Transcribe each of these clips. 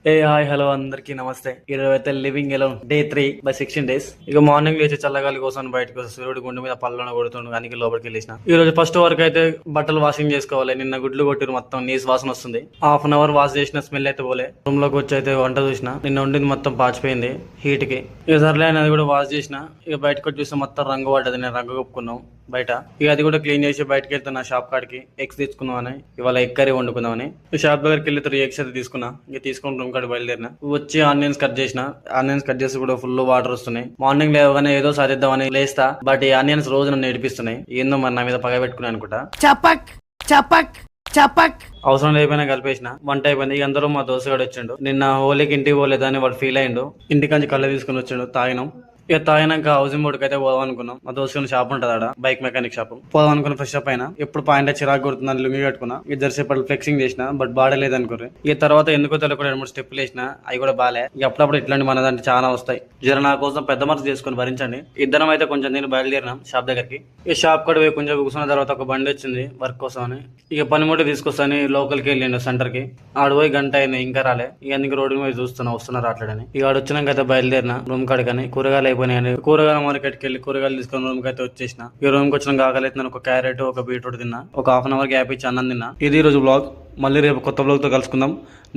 Hi hello అందరికి నమస్తే. ఈరోజు అయితే living alone day 3 by 16 days. ఇక మార్నింగ్ లేచి చల్లగాలి కోసం బయటకు వస్తే సూర్యుడు గుండె మీద పళ్ళను కొడుతుండు కానీ లోపలికి వెళ్ళేసిన. ఈ రోజు ఫస్ట్ వరకు అయితే బట్టలు వాషింగ్ చేసుకోవాలి. నిన్న గుడ్లు కొట్టిరు మొత్తం నీసు వాసన వస్తుంది. హాఫ్ అన్ అవర్ వాష్ చేసిన స్మెల్ అయితే పోలే. రూమ్ లోకి వచ్చి అయితే వంట చూసిన. నిన్న వండింది మొత్తం పాచిపోయింది హీట్ కి. ఇక సర్లే అది కూడా వాష్ చేసిన. ఇక బయటకు వచ్చి చూస్తే మొత్తం రంగు పడ్డది. నేను రంగు కప్పుకున్నాం బయట. ఇక అది కూడా క్లీన్ చేసి బయటకి వెళ్తున్నా షాప్ కాడికి. ఎగ్స్ తీసుకుందామని, ఇవాళ ఎగ్ కర్రీ వండుకుందామని. షాప్ దగ్గరికి వెళ్ళి 3 eggs అయితే తీసుకున్నా. ఇక తీసుకుని రూమ్ కాడికి బయలుదేరిన. వచ్చి ఆనియన్స్ కట్ చేసిన. ఆనియన్స్ కట్ చేసి కూడా ఫుల్ వాటర్ వస్తున్నాయి. మార్నింగ్ లేవగానే ఏదో సాధిద్దామని లేస్తా, బట్ ఈ ఆనియన్స్ రోజు నన్ను ఏడిపిస్తున్నాయి. ఏందో మరి నా మీద పగ పెట్టుకున్నాను అనుకుంటా. చపక్ చపక్ చపక్ అవసరం లేకపోయినా కలిపేసిన. వంట అయిపోయింది. ఇక అందరూ మా దోశగాడు వచ్చిండు. నిన్న హోలీకి ఇంటికి పోలేదని వాడు ఫీల్ అయ్యిండు. ఇంటికాంచి కళ్ళు తీసుకుని వచ్చిండు. తాగినాం. ఇక తాగినాక హౌసింగ్ బోర్డుకి అయితే పోదాం అనుకున్నాం. మా దోస్తు షాప్ ఉంటుంది ఆడ, బైక్ మెకానిక్ షాప్. పోదాం అనుకున్న ఫ్రెష్ అప్ అయినా. ఎప్పుడు పాయింట్ చిరాకు కొడుతుందని లుంగి కట్టుకున్నా. ఇక జర్సేపట్లు ఫ్లెక్సింగ్ చేసిన, బట్ బాడలేదు అనుకోరు. ఇక తర్వాత ఎందుకో తెలియకుండా 2-3 స్టెప్లు వేసిన. అవి కూడా బాలే. ఇక అప్పుడప్పుడు ఇట్లాంటి మన దాంట్లో చాలా వస్తాయి. జర నా కోసం పెద్ద మనసు చేసుకుని భరించండి. ఇద్దరం అయితే కొంచెం నేను బయలుదేరినాం షాప్ దగ్గరికి. ఇక షాప్ కూడా పోయి కొంచెం కూర్చున్న తర్వాత ఒక బండి వచ్చింది వర్క్ కోసం అని. ఇక పనిముట్టు తీసుకొస్తాను లోకల్కి వెళ్ళిండు సెంటర్ కి. ఆడు పోయి గంట అయింది ఇంకా రాలే. ఇక అందుకు రోడ్డు మీద చూస్తున్నా వస్తున్నారు అట్లడని. ఇక ఆడు వచ్చినాక అయితే బయలుదేరిన రూమ్ కాడికని. కూరగాయలు అయిపోయినాయని కూరగాయల మార్కెట్కి వెళ్ళి కూరగాయలు తీసుకొని రూమ్ కి అయితే వచ్చేసిన. ఈ రూమ్ కి వచ్చిన ఆకలి ఒక క్యారెట్, ఒక బీట్రూట్ తిన్నా. ఒక హాఫ్ అన్ అవర్ గ్యాప్ ఇచ్చి అన్నం తిన్నా. ఇది ఈ రోజు బ్లాగ్. మళ్ళీ రేపు కొత్త బ్లాగ్ తో కలుసుకుందాం.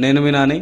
నేను మీ నాని.